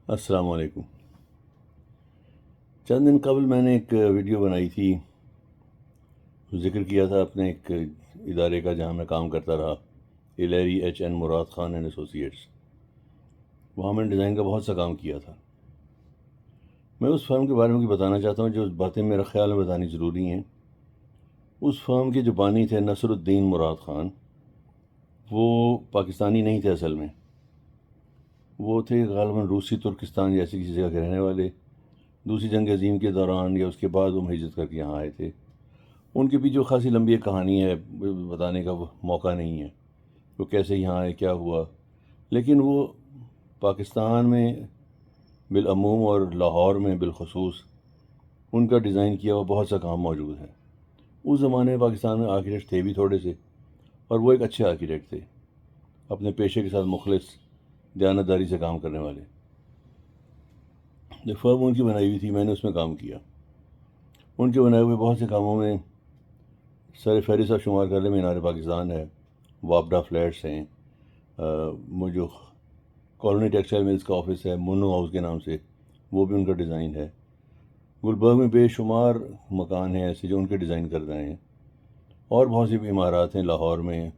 السلام علیکم۔ چند دن قبل میں نے ایک ویڈیو بنائی تھی، ذکر کیا تھا اپنے ایک ادارے کا جہاں میں کام کرتا رہا، ایلیری H N Murad Khan and associates. وہاں میں نے ڈیزائن کا بہت سا کام کیا تھا۔ میں اس فرم کے بارے میں بتانا چاہتا ہوں جو باتیں میرا خیال میں بتانی ضروری ہیں۔ اس فرم کے جو بانی تھے نصر الدین مراد خان، وہ پاکستانی نہیں تھے اصل میں، وہ تھے غالباً روسی ترکستان جیسی کسی جگہ کے رہنے والے۔ دوسری جنگ عظیم کے دوران یا اس کے بعد وہ ہجرت کر کے یہاں آئے تھے۔ ان کے پیچھے خاصی لمبی ایک کہانی ہے، بتانے کا وہ موقع نہیں ہے وہ کیسے یہاں آئے، کیا ہوا، لیکن وہ پاکستان میں بالعموم اور لاہور میں بالخصوص ان کا ڈیزائن کیا ہوا بہت سا کام موجود ہے۔ اس زمانے میں پاکستان میں آرکیٹیکٹ تھے بھی تھوڑے سے، اور وہ ایک اچھے آرکیٹیکٹ تھے، اپنے پیشے کے ساتھ مخلص، دیانتداری سے کام کرنے والے۔ جو فرم ان کی بنائی ہوئی تھی، میں نے اس میں کام کیا۔ ان کے بنائے ہوئے بہت سے کاموں میں سر فہرست آپ شمار کر لیں، مینار پاکستان ہے، وابڈا فلیٹس ہیں، وہ جو کالونی ٹیکسٹائل ملز کا آفس ہے منو ہاؤس کے نام سے، وہ بھی ان کا ڈیزائن ہے۔ گلبرگ میں بے شمار مکان ہیں ایسے جو ان کے ڈیزائن کر رہے ہیں، اور بہت سی عمارات ہیں لاہور میں،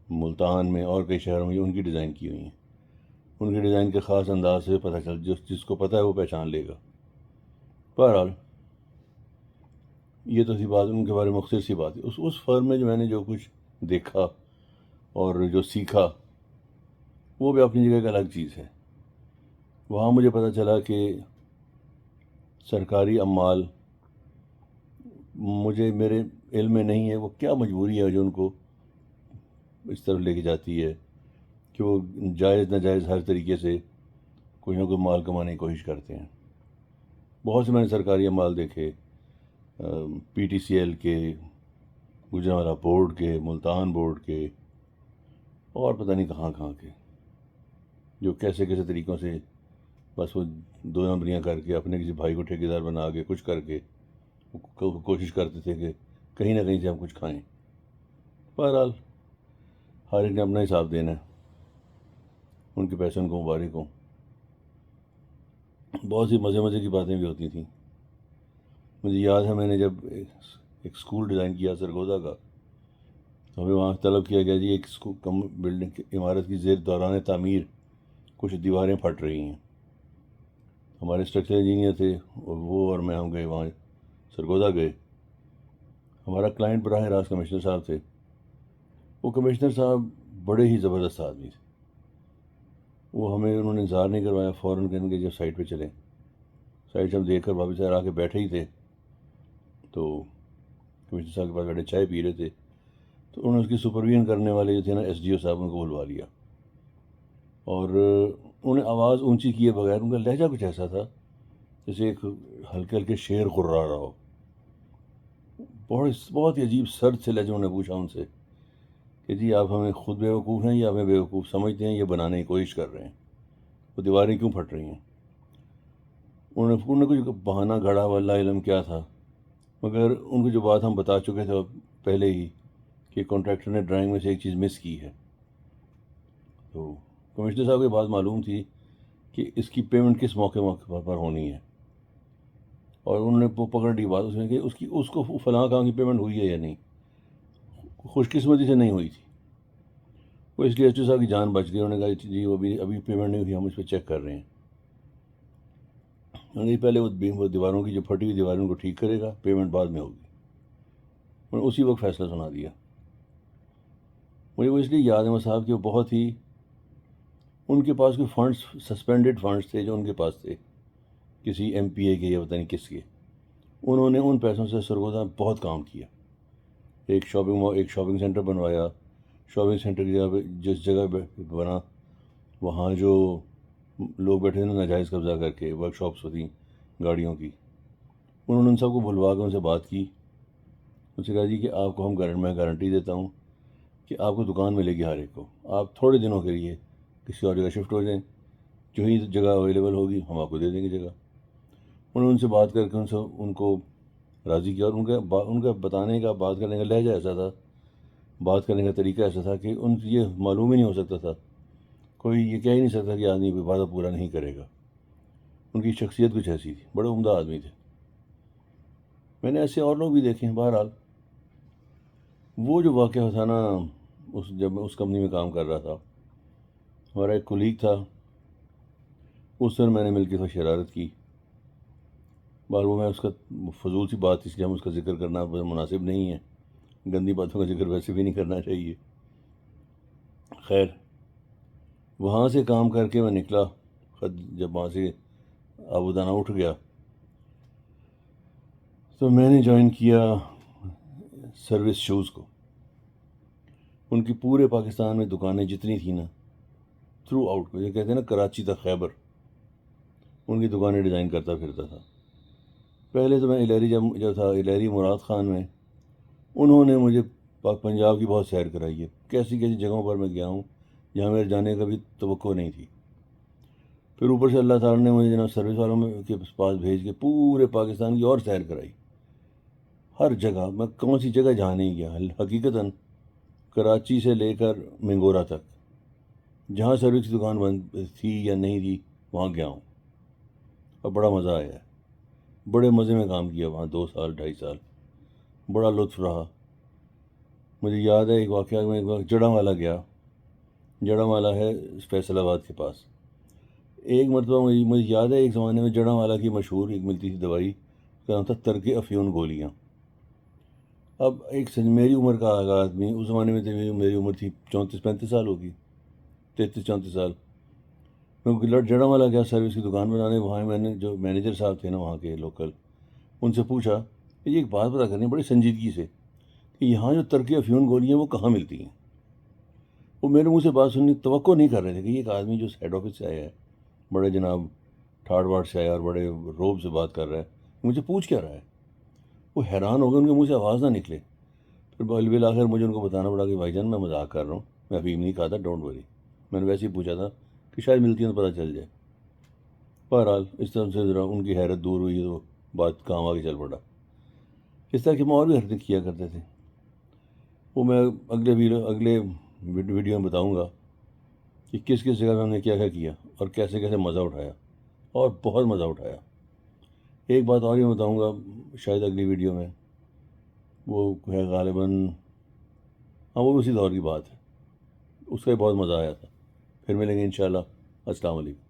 ملتان میں اور کئی شہروں میں جو ان کی ڈیزائن کی ہوئی ہیں۔ ان کے ڈیزائن کے خاص انداز سے پتہ چل، جس کو پتہ ہے وہ پہچان لے گا۔ بہرحال یہ تو تھی بات ان کے بارے میں، مختصر سی بات ہے۔ اس فرم میں جو میں نے جو کچھ دیکھا اور جو سیکھا، وہ بھی اپنی جگہ ایک الگ چیز ہے۔ وہاں مجھے پتہ چلا کہ سرکاری عمال، میرے علم میں نہیں ہے وہ کیا مجبوری ہے جو ان کو اس طرف لے کے جاتی ہے کہ وہ جائز ناجائز ہر طریقے سے کوئی نہ کوئی مال کمانے کی کوشش کرتے ہیں۔ بہت سے میں نے سرکاری عمال دیکھے، پی ٹی سی ایل کے، گوجرانوالہ بورڈ کے، ملتان بورڈ کے، اور پتہ نہیں کہاں کہاں کے، جو کیسے کیسے طریقوں سے بس وہ دو نمبریاں کر کے اپنے کسی بھائی کو ٹھیکیدار بنا کے کچھ کر کے کوشش کرتے تھے کہ کہیں نہ کہیں سے ہم کچھ کھائیں۔ بہرحال ہر ایک نے اپنا حساب دینا ہے، ان کے پیسے ان کو مبارک ہوں۔ بہت سی مزے کی باتیں بھی ہوتی تھیں۔ مجھے یاد ہے میں نے جب ایک اسکول ڈیزائن کیا سرگودا کا، تو ہمیں وہاں طلب کیا گیا جی ایک بلڈنگ عمارت کی زیر دوران تعمیر کچھ دیواریں پھٹ رہی ہیں۔ ہمارے اسٹرکچر انجینئر تھے، اور وہ اور میں ہم گئے وہاں، سرگودا گئے۔ ہمارا کلائنٹ براہ راست کمشنر صاحب تھے۔ وہ کمشنر صاحب بڑے ہی زبردست آدمی تھے۔ وہ ہمیں انہوں نے انتظار نہیں کروایا، فوراً کہنے کہ جب سائٹ پہ چلیں۔ سائٹ سے ہم دیکھ کر واپس آ کے بیٹھے ہی تھے، تو کمشنر صاحب کے پاس بیٹھے چائے پی رہے تھے، تو انہوں نے اس کی سپرویژن کرنے والے جو تھے نا ایس ڈی او صاحب، ان کو بلوا لیا، اور انہوں نے آواز اونچی کیے بغیر، ان کا لہجہ کچھ ایسا تھا جیسے ایک ہلکے ہلکے شیر غرا رہا ہو۔ بہت ہی عجیب سرد سے لہجے انہوں نے پوچھا ان سے کہ جی آپ ہمیں خود بیوقوف ہیں یا ہمیں بیوقوف سمجھتے ہیں، یہ بنانے کی کوشش کر رہے ہیں، وہ دیواریں کیوں پھٹ رہی ہیں؟ انہوں نے کچھ بہانہ گھڑا، واللہ علم کیا تھا، مگر ان کو جو بات ہم بتا چکے تھے پہلے ہی کہ کانٹریکٹر نے ڈرائنگ میں سے ایک چیز مس کی ہے۔ تو کمشنر صاحب کی بات معلوم تھی کہ اس کی پیمنٹ کس موقع پر ہونی ہے، اور انہوں نے وہ پکڑ لی بات اس میں کہ اس کو فلاں کام کی پیمنٹ ہوئی ہے یا نہیں۔ خوش قسمتی سے نہیں ہوئی تھی وہ، اس لیے ایس ڈی او صاحب کی جان بچ گئی۔ انہوں نے کہا جی وہ ابھی پیمنٹ نہیں ہوئی، ہم اس پہ چیک کر رہے ہیں۔ انہوں نے پہلے وہ دیواروں کی جو پھٹی ہوئی دیواروں کو ٹھیک کرے گا، پیمنٹ بعد میں ہوگی۔ انہوں نے اسی وقت فیصلہ سنا دیا۔ مجھے وہ اس لیے یاد ہے وہ صاحب کہ وہ بہت ہی، ان کے پاس کوئی فنڈس، سسپینڈڈ فنڈس تھے جو ان کے پاس تھے، کسی ایم پی اے کے یا پتہ نہیں کس کے۔ انہوں نے ان پیسوں سے سرگودا میں بہت کام کیا، ایک شاپنگ سینٹر بنوایا۔ شاپنگ سینٹر کی جگہ پہ جس جگہ بنا، وہاں جو لوگ بیٹھے تھے ناجائز قبضہ کر کے، ورک شاپس ہوتی گاڑیوں کی، انہوں نے ان سب کو بلوا کے ان سے بات کی۔ ان سے کہا جی کہ آپ کو میں گارنٹی دیتا ہوں کہ آپ کو دکان ملے گی ہر ایک کو، آپ تھوڑے دنوں کے لیے کسی اور جگہ شفٹ ہو جائیں، جو ہی جگہ اویلیبل ہوگی ہم آپ کو دے دیں گے جگہ۔ انہوں نے ان سے بات کر کے ان کو راضی کیا، اور ان کا بتانے کا، بات کرنے کا لہجہ ایسا تھا، بات کرنے کا طریقہ ایسا تھا کہ ان یہ معلوم ہی نہیں ہو سکتا تھا، کوئی یہ کہہ ہی نہیں سکتا کہ آدمی کوئی وعدہ پورا نہیں کرے گا۔ ان کی شخصیت کچھ ایسی تھی، بڑے عمدہ آدمی تھے. میں نے ایسے اور لوگ بھی دیکھے ہیں. بہرحال وہ جو واقعہ تھا نا، جب میں اس کمپنی میں کام کر رہا تھا، ہمارا ایک کولیگ تھا، اس دن میں نے مل کے تھوڑا شرارت کی. بار وہ میں اس کا فضول سی بات، اس لیے ہم اس کا ذکر کرنا مناسب نہیں ہے، گندی باتوں کا ذکر ویسے بھی نہیں کرنا چاہیے. خیر، وہاں سے کام کر کے میں نکلا. جب وہاں سے آبودانہ اٹھ گیا تو میں نے جوائن کیا سروس شوز کو. ان کی پورے پاکستان میں دکانیں جتنی تھیں نا، تھرو آؤٹ، یہ کہتے ہیں نا کراچی تک خیبر، ان کی دکانیں ڈیزائن کرتا پھرتا تھا. پہلے تو میں الہری جو تھا الہری مراد خان میں، انہوں نے مجھے پنجاب کی بہت سیر کرائی ہے. کیسی کیسی جگہوں پر میں گیا ہوں جہاں میرے جانے کا بھی توقع نہیں تھی. پھر اوپر سے اللہ تعالیٰ نے مجھے جناب سروس والوں کے پاس بھیج کے پورے پاکستان کی اور سیر کرائی. ہر جگہ، میں کون سی جگہ جہاں نہیں گیا. حقیقتاً کراچی سے لے کر منگورا تک، جہاں سروس کی دکان بند تھی یا نہیں تھی وہاں گیا ہوں. اور بڑا مزہ آیا ہے. بڑے مزے میں کام کیا وہاں 2 سال 2.5 سال. بڑا لطف رہا. مجھے یاد ہے ایک واقعہ، میں ایک وقت جڑاں والا گیا. جڑاں والا ہے فیصل آباد کے پاس. ایک مرتبہ مجھے یاد ہے، ایک زمانے میں جڑاں والا کی مشہور ایک ملتی تھی دوائی، اس کا نام تھا ترک افیون گولیاں. اب میری عمر کا آدمی، اس زمانے میں میری عمر تھی 34-35 سال ہوگی، 33-34 سال. میں جڑاں والا گیا سروس کی دکان بنانے. وہاں میں نے جو مینیجر صاحب تھے نا وہاں کے لوکل، ان سے پوچھا کہ یہ ایک بات پتہ کرنی بڑی سنجیدگی سے کہ یہاں جو ترک افیون گولیاں وہ کہاں ملتی ہیں. وہ میرے منہ سے بات سننی توقع نہیں کر رہے تھے کہ یہ ایک آدمی جو ہیڈ آفس سے آیا ہے، بڑے جناب ٹھاڑ واڑ سے آیا اور بڑے روب سے بات کر رہا ہے، مجھے پوچھ کیا رہا ہے. وہ حیران ہو گئے، ان کے منہ سے آواز نہ نکلے. پھر بالآخر مجھے ان کو بتانا پڑا کہ بھائی جان میں مذاق کر رہا ہوں، میں افیم نہیں کھاتا، ڈونٹ وری. میں نے ویسے ہی پوچھا تھا کہ شاید ملتی ہیں تو پتہ چل جائے. بہرحال اس طرح سے ذرا ان کی حیرت دور ہوئی تو بات کام آگے چل پڑا. اس طرح کے میں اور بھی حرکتیں کیا کرتے تھے. وہ میں اگلے ویڈیو میں بتاؤں گا کہ کس کس جگہ میں ہم نے کیا کیا کیا اور کیسے کیسے مزہ اٹھایا، اور بہت مزہ اٹھایا. ایک بات اور بھی بتاؤں گا شاید اگلی ویڈیو میں، وہ ہے غالباً، ہاں وہ اسی دور کی بات ہے. اس کا بھی بہت مزہ آیا تھا. پھر ملیں گے انشاءاللہ. السلام علیکم.